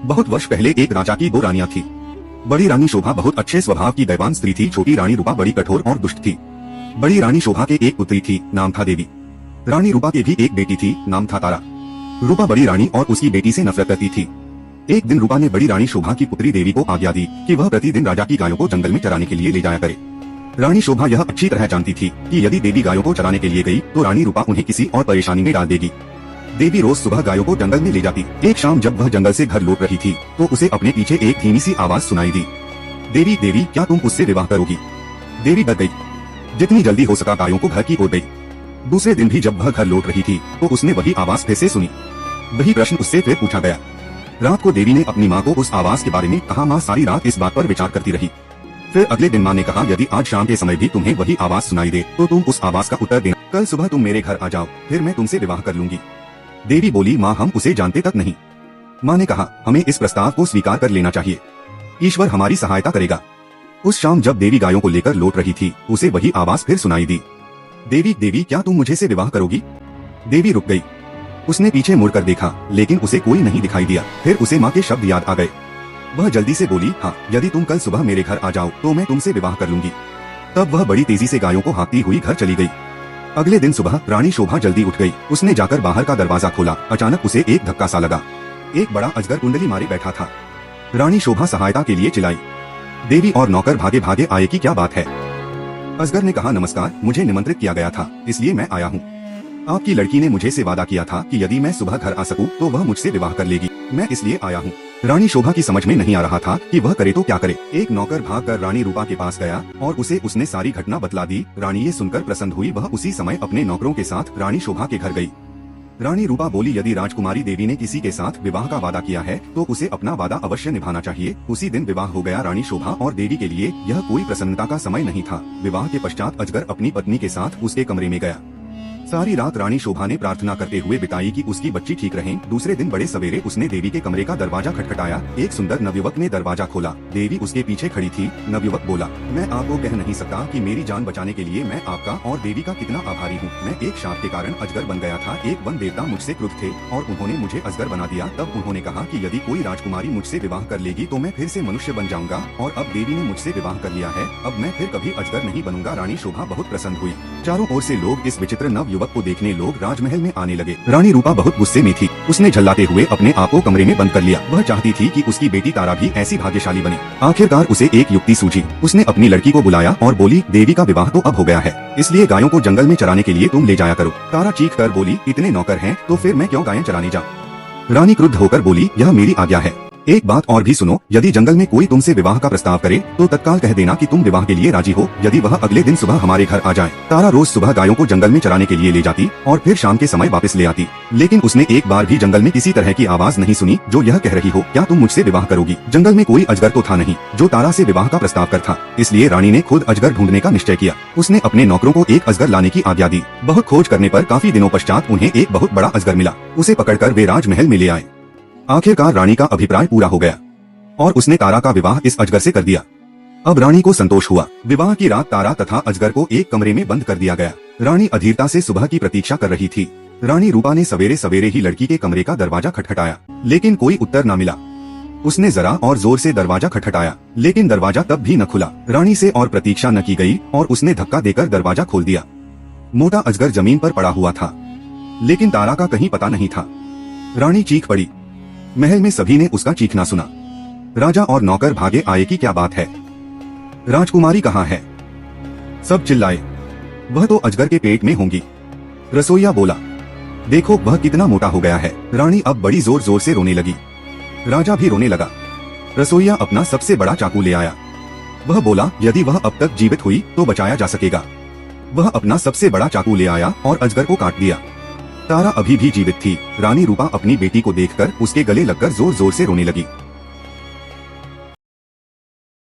बहुत वर्ष पहले एक राजा की दो रानियां थी। बड़ी रानी शोभा बहुत अच्छे स्वभाव की दयावान स्त्री थी। छोटी रानी रूपा बड़ी कठोर और दुष्ट थी। बड़ी रानी शोभा के एक पुत्री थी, नाम था देवी। रानी रूपा के भी एक बेटी थी, नाम था तारा। रूपा बड़ी रानी और उसकी बेटी से नफरत करती थी। एक दिन रूपा ने बड़ी रानी शोभा की पुत्री देवी को आज्ञा दी कि वह प्रतिदिन राजा की गायों को जंगल में चराने के लिए ले जाया करे। रानी शोभा यह अच्छी तरह जानती थी कि यदि देवी गायों को चराने के लिए गई तो रानी रूपा उन्हें किसी और परेशानी में डाल देगी। देवी रोज सुबह गायों को जंगल में ले जाती। एक शाम जब वह जंगल से घर लौट रही थी तो उसे अपने पीछे एक धीमी सी आवाज सुनाई दी, देवी देवी क्या तुम उससे विवाह करोगी? देवी डर गई। जितनी जल्दी हो सका गायों को घर की ओर गई। दूसरे दिन भी जब वह घर लौट रही थी तो उसने वही आवाज फिर से सुनी। वही प्रश्न उससे फिर पूछा गया। रात को देवी ने अपनी माँ को उस आवाज के बारे में कहा। माँ सारी रात इस बात पर विचार करती रही। फिर अगले दिन माँ ने कहा, यदि आज शाम के समय भी तुम्हें वही आवाज सुनाई दे तो तुम उस आवाज का उत्तर देना। कल सुबह तुम मेरे घर आ जाओ, फिर मैं तुमसे विवाह कर लूंगी। देवी बोली, माँ हम उसे जानते तक नहीं। माँ ने कहा, हमें इस प्रस्ताव को स्वीकार कर लेना चाहिए, ईश्वर हमारी सहायता करेगा। उस शाम जब देवी गायों को लेकर लौट रही थी उसे वही आवाज फिर सुनाई दी, देवी देवी क्या तुम मुझे से विवाह करोगी? देवी रुक गई। उसने पीछे मुड़कर देखा लेकिन उसे कोई नहीं दिखाई दिया। फिर उसे माँ के शब्द याद आ गए। वह जल्दी से बोली, हाँ यदि तुम कल सुबह मेरे घर आ जाओ तो मैं तुमसे विवाह कर लूंगी। तब वह बड़ी तेजी से गायों को हाँकती हुई घर चली गई। अगले दिन सुबह रानी शोभा जल्दी उठ गई। उसने जाकर बाहर का दरवाजा खोला। अचानक उसे एक धक्का सा लगा। एक बड़ा अजगर कुंडली मारे बैठा था। रानी शोभा सहायता के लिए चिल्लाई। देवी और नौकर भागे भागे आए कि क्या बात है। अजगर ने कहा, नमस्कार, मुझे निमंत्रित किया गया था इसलिए मैं आया हूँ। आपकी लड़की ने मुझे से वादा किया था कि यदि मैं सुबह घर आ सकूं तो वह मुझसे विवाह कर लेगी, मैं इसलिए आया हूँ। रानी शोभा की समझ में नहीं आ रहा था कि वह करे तो क्या करे। एक नौकर भागकर रानी रूपा के पास गया और उसने सारी घटना बतला दी। रानी ये सुनकर प्रसन्न हुई। वह उसी समय अपने नौकरों के साथ रानी शोभा के घर गई। रानी रूपा बोली, यदि राजकुमारी देवी ने किसी के साथ विवाह का वादा किया है तो उसे अपना वादा अवश्य निभाना चाहिए। उसी दिन विवाह हो गया। रानी शोभा और देवी के लिए यह कोई प्रसन्नता का समय नहीं था। विवाह के पश्चात अजगर अपनी पत्नी के साथ उसके कमरे में गया। सारी रात रानी शोभा ने प्रार्थना करते हुए बिताई कि उसकी बच्ची ठीक रहे। दूसरे दिन बड़े सवेरे उसने देवी के कमरे का दरवाजा खटखटाया। एक सुंदर नवयुवक ने दरवाजा खोला। देवी उसके पीछे खड़ी थी। नवयुवक बोला, मैं आपको कह नहीं सकता कि मेरी जान बचाने के लिए मैं आपका और देवी का कितना आभारी हूँ। मैं एक शाप के कारण अजगर बन गया था। एक वन देवता मुझसे क्रुद्ध थे और उन्होंने मुझे अजगर बना दिया। तब उन्होंने कहा कि यदि कोई राजकुमारी मुझसे विवाह कर लेगी तो मैं फिर से मनुष्य बन जाऊंगा और अब देवी ने मुझसे विवाह कर लिया है। अब मैं फिर कभी अजगर नहीं बनूंगा। रानी शोभा बहुत प्रसन्न हुई। चारों ओर से लोग इस विचित्र नवयुवक को देखने लोग राजमहल में आने लगे। रानी रूपा बहुत गुस्से में थी। उसने झल्लाते हुए अपने आप को कमरे में बंद कर लिया। वह चाहती थी कि उसकी बेटी तारा भी ऐसी भाग्यशाली बने। आखिरकार उसे एक युक्ति सूझी। उसने अपनी लड़की को बुलाया और बोली, देवी का विवाह तो अब हो गया है, इसलिए गायों को जंगल में चराने के लिए तुम ले जाया करो। तारा चीख कर बोली, इतने नौकर हैं तो फिर मैं क्यों गायें चराने जाऊं? रानी क्रुद्ध होकर बोली, यह मेरी आज्ञा है। एक बात और भी सुनो, यदि जंगल में कोई तुमसे विवाह का प्रस्ताव करे तो तत्काल कह देना कि तुम विवाह के लिए राजी हो। यदि वह अगले दिन सुबह हमारे घर आ जाए। तारा रोज सुबह गायों को जंगल में चराने के लिए ले जाती और फिर शाम के समय वापस ले आती, लेकिन उसने एक बार भी जंगल में किसी तरह की आवाज नहीं सुनी जो यह कह रही हो, क्या तुम मुझसे विवाह करोगी? जंगल में कोई अजगर तो था नहीं जो तारा से विवाह का प्रस्ताव कर था। इसलिए रानी ने खुद अजगर ढूंढने का निश्चय किया। उसने अपने नौकरों को एक अजगर लाने की आज्ञा दी। बहुत खोज करने पर काफी दिनों पश्चात उन्हें एक बहुत बड़ा अजगर मिला। उसे पकड़कर वे राजमहल में ले आए। आखिरकार रानी का अभिप्राय पूरा हो गया और उसने तारा का विवाह इस अजगर से कर दिया। अब रानी को संतोष हुआ। विवाह की रात तारा तथा अजगर को एक कमरे में बंद कर दिया गया। रानी अधीरता से सुबह की प्रतीक्षा कर रही थी। रानी रूपा ने सवेरे सवेरे ही लड़की के कमरे का दरवाजा खटखटाया, लेकिन कोई उत्तर न मिला। उसने जरा और जोर से दरवाजा खटखटाया, लेकिन दरवाजा तब भी न खुला। रानी से और प्रतीक्षा न की गई और उसने धक्का देकर दरवाजा खोल दिया। मोटा अजगर जमीन पर पड़ा हुआ था, लेकिन तारा का कहीं पता नहीं था। रानी चीख पड़ी। महल में सभी ने उसका चीखना सुना। राजा और नौकर भागे आए कि क्या बात है, राजकुमारी कहाँ है? सब चिल्लाए, वह तो अजगर के पेट में होंगी। रसोइया बोला, देखो वह कितना मोटा हो गया है। रानी अब बड़ी जोर जोर से रोने लगी। राजा भी रोने लगा। रसोइया अपना सबसे बड़ा चाकू ले आया। वह बोला, यदि वह अब तक जीवित हुई तो बचाया जा सकेगा। वह अपना सबसे बड़ा चाकू ले आया और अजगर को काट दिया। तारा अभी भी जीवित थी। रानी रूपा अपनी बेटी को देखकर उसके गले लगकर जोर जोर से रोने लगी।